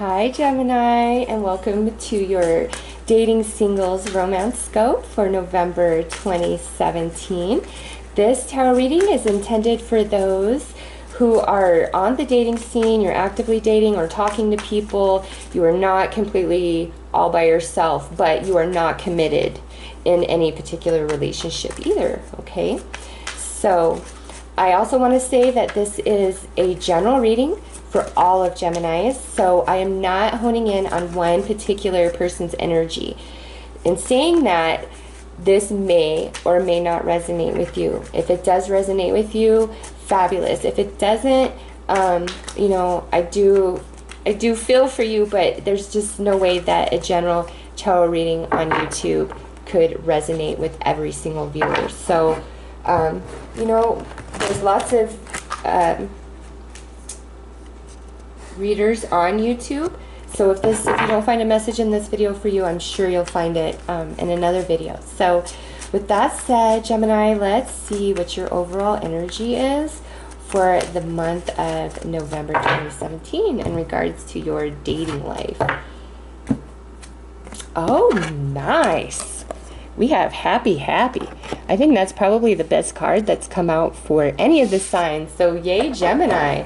Hi, Gemini, and welcome to your Dating Singles Romance Scope for November 2017. This tarot reading is intended for those who are on the dating scene, you're actively dating or talking to people, you are not completely all by yourself, but you are not committed in any particular relationship either, okay? So, I also want to say that this is a general reading for all of Geminis, so I am not honing in on one particular person's energy. In saying that, this may or may not resonate with you. If it does resonate with you, fabulous. If it doesn't, you know, I do feel for you, but there's just no way that a general tarot reading on YouTube could resonate with every single viewer. So, you know, there's lots of readers on YouTube. So if you don't find a message in this video for you, I'm sure you'll find it in another video. So with that said, Gemini, let's see what your overall energy is for the month of November 2017 in regards to your dating life. Oh, nice. We have happy, happy. I think that's probably the best card that's come out for any of the signs. So yay, Gemini.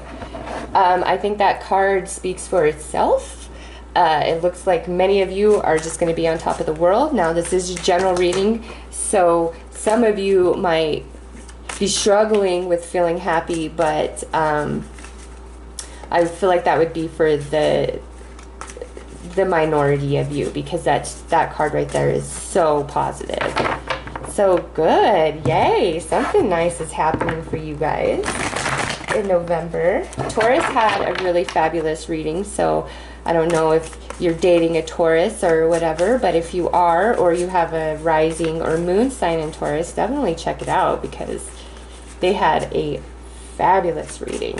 I think that card speaks for itself. It looks like many of you are just going to be on top of the world. Now, this is a general reading, so some of you might be struggling with feeling happy, but I feel like that would be for the minority of you, because that card right there is so positive. So good. Yay. Something nice is happening for you guys in November. Taurus had a really fabulous reading, so I don't know if you're dating a Taurus or whatever, but if you are, or you have a rising or moon sign in Taurus, definitely check it out because they had a fabulous reading.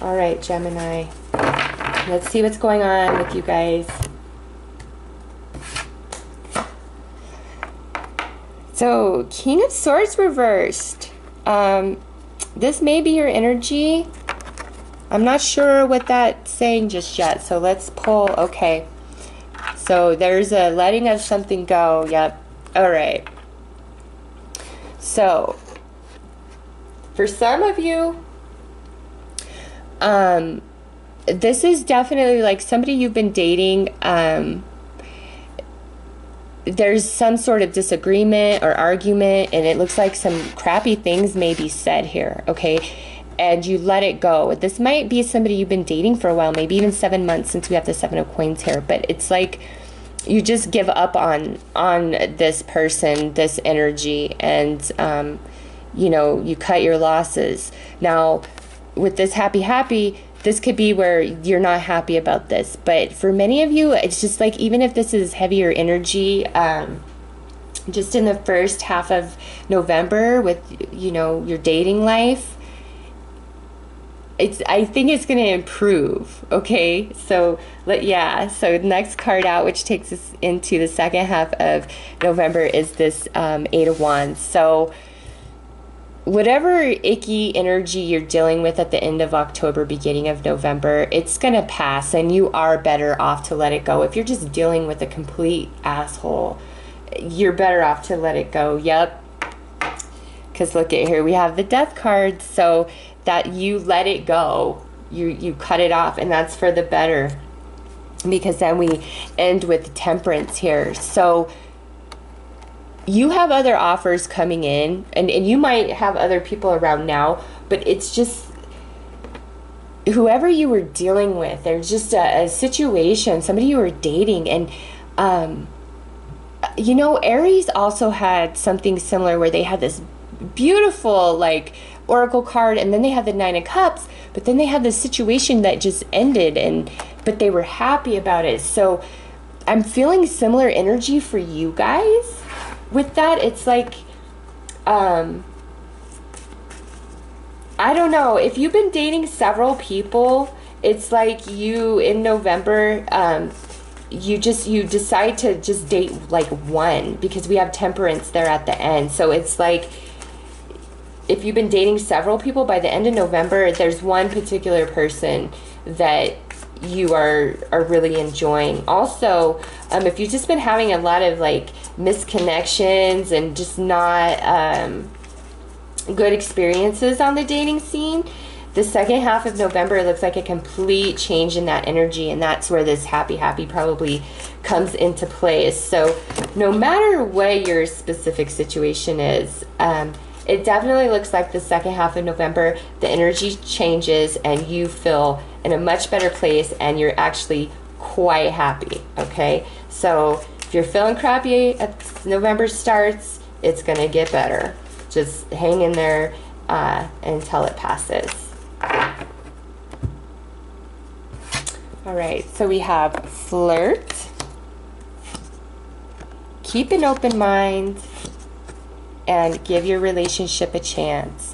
All right, Gemini. Let's see what's going on with you guys. So, King of Swords reversed. This may be your energy. I'm not sure what that's saying just yet, so let's pull. Okay. So, there's a letting of something go. Yep. All right. So, for some of you, this is definitely like somebody you've been dating. There's some sort of disagreement or argument, and it looks like some crappy things may be said here, okay? And you let it go. This might be somebody you've been dating for a while, maybe even 7 months, since we have the 7 of Coins here. But it's like you just give up on this person, this energy, and you know, you cut your losses. Now, with this happy, this could be where you're not happy about this. But for many of you, it's just like, even if this is heavier energy, just in the first half of November with, you know, your dating life, I think it's going to improve, okay? So, yeah, so next card out, which takes us into the second half of November, is this 8 of Wands. So, whatever icky energy you're dealing with at the end of October, beginning of November, it's going to pass, and you are better off to let it go. If you're just dealing with a complete asshole, you're better off to let it go. Yep. Because look at here, we have the Death card, so that you let it go. You cut it off, and that's for the better. Because then we end with Temperance here. So you have other offers coming in, and you might have other people around now, but it's just whoever you were dealing with, there's just a situation, somebody you were dating, and you know, Aries also had something similar where they had this beautiful like oracle card, and then they had the 9 of Cups, but then they had this situation that just ended, but they were happy about it. So I'm feeling similar energy for you guys. With that, it's like, I don't know, if you've been dating several people, it's like you, in November, you decide to just date like one, because we have Temperance there at the end. So it's like, if you've been dating several people, by the end of November, there's one particular person that you are really enjoying. Also, if you've just been having a lot of like misconnections and just not good experiences on the dating scene, the second half of November looks like a complete change in that energy, and that's where this happy probably comes into place. So no matter what your specific situation is, it definitely looks like the second half of November, the energy changes and you feel in a much better place and you're actually quite happy, okay? So if you're feeling crappy as November starts, it's gonna get better. Just hang in there until it passes. All right, so we have flirt, keep an open mind, and give your relationship a chance.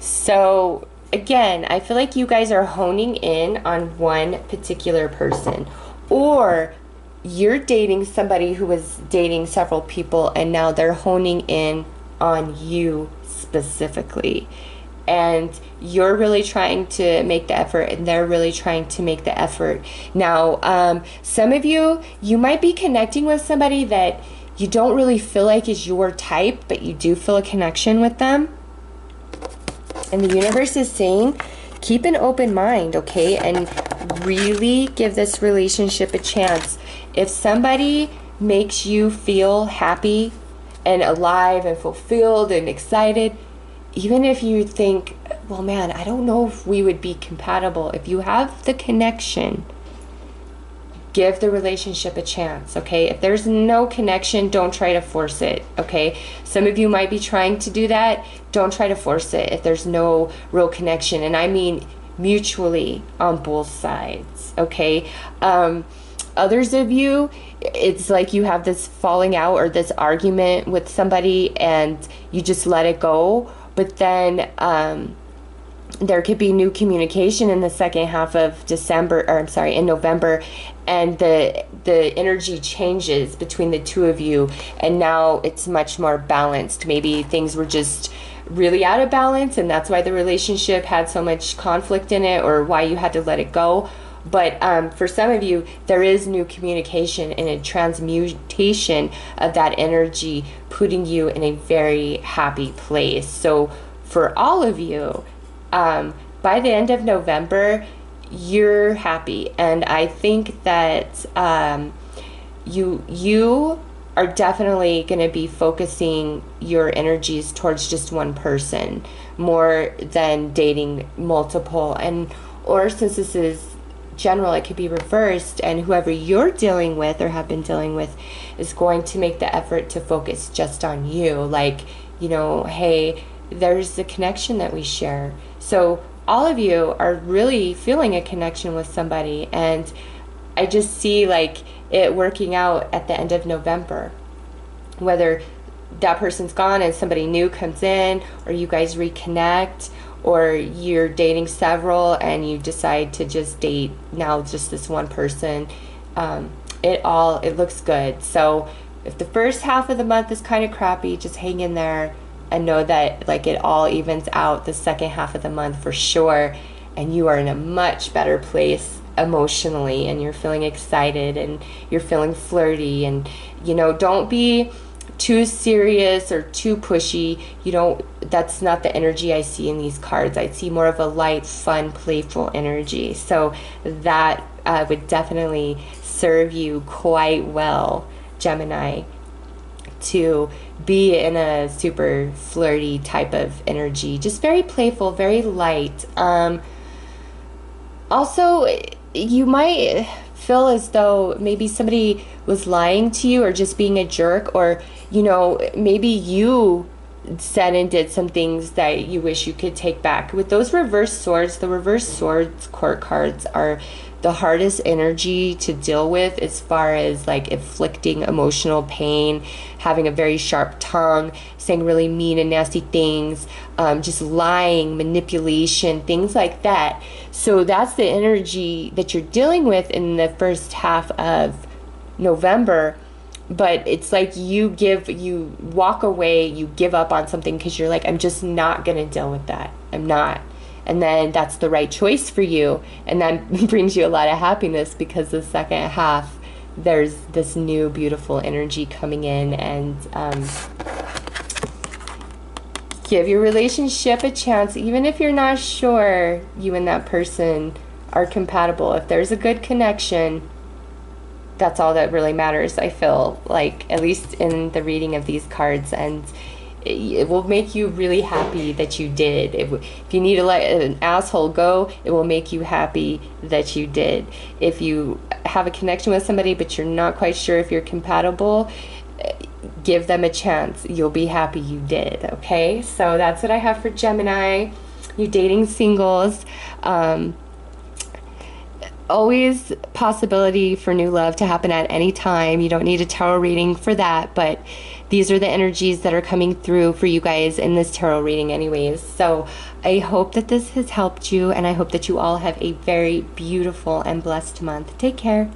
So again, I feel like you guys are honing in on one particular person, or you're dating somebody who was dating several people and now they're honing in on you specifically. And you're really trying to make the effort and they're really trying to make the effort. Now, some of you might be connecting with somebody that you don't really feel like is your type, but you do feel a connection with them. And the universe is saying, keep an open mind, okay? And really give this relationship a chance. If somebody makes you feel happy and alive and fulfilled and excited, even if you think, well, man, I don't know if we would be compatible. If you have the connection, give the relationship a chance, okay? If there's no connection, don't try to force it, okay? Some of you might be trying to do that. Don't try to force it if there's no real connection. And I mean mutually on both sides, okay? Others of you, it's like you have this falling out or this argument with somebody and you just let it go. But then there could be new communication in the second half of in November, and the energy changes between the two of you, and now it's much more balanced. Maybe things were just really out of balance, and that's why the relationship had so much conflict in it, or why you had to let it go. But for some of you, there is new communication and a transmutation of that energy, putting you in a very happy place. So for all of you, by the end of November, you're happy. And I think that you are definitely going to be focusing your energies towards just one person more than dating multiple. And or since this is general, it could be reversed, and whoever you're dealing with or have been dealing with is going to make the effort to focus just on you. Like, you know, hey, there's the connection that we share. So all of you are really feeling a connection with somebody, and I just see like it working out at the end of November, whether that person's gone and somebody new comes in, or you guys reconnect, or you're dating several and you decide to just date now just this one person. It looks good. So if the first half of the month is kind of crappy, just hang in there and know that like it all evens out the second half of the month for sure, and you are in a much better place emotionally, and you're feeling excited and you're feeling flirty. And you know, don't be too serious or too pushy. That's not the energy I see in these cards. I see more of a light, fun, playful energy. So that would definitely serve you quite well, Gemini, to be in a super flirty type of energy. Just very playful, very light. Also, you might feel as though maybe somebody was lying to you or just being a jerk, or maybe you said and did some things that you wish you could take back. With those reverse swords, the reverse swords court cards are the hardest energy to deal with as far as like inflicting emotional pain, having a very sharp tongue, saying really mean and nasty things, just lying, manipulation, things like that. So that's the energy that you're dealing with in the first half of November. but it's like you walk away, you give up on something because you're like, I'm just not going to deal with that. I'm not. And then that's the right choice for you. And that brings you a lot of happiness, because the second half, there's this new beautiful energy coming in, and give your relationship a chance, even if you're not sure you and that person are compatible. If there's a good connection, that's all that really matters, I feel like, at least in the reading of these cards. And it will make you really happy that you did. If you need to let an asshole go, it will make you happy that you did. If you have a connection with somebody but you're not quite sure if you're compatible, give them a chance. You'll be happy you did. Okay, so that's what I have for Gemini. You dating singles. Always possibility for new love to happen at any time. You don't need a tarot reading for that, but these are the energies that are coming through for you guys in this tarot reading anyways. So I hope that this has helped you, and I hope that you all have a very beautiful and blessed month. Take care.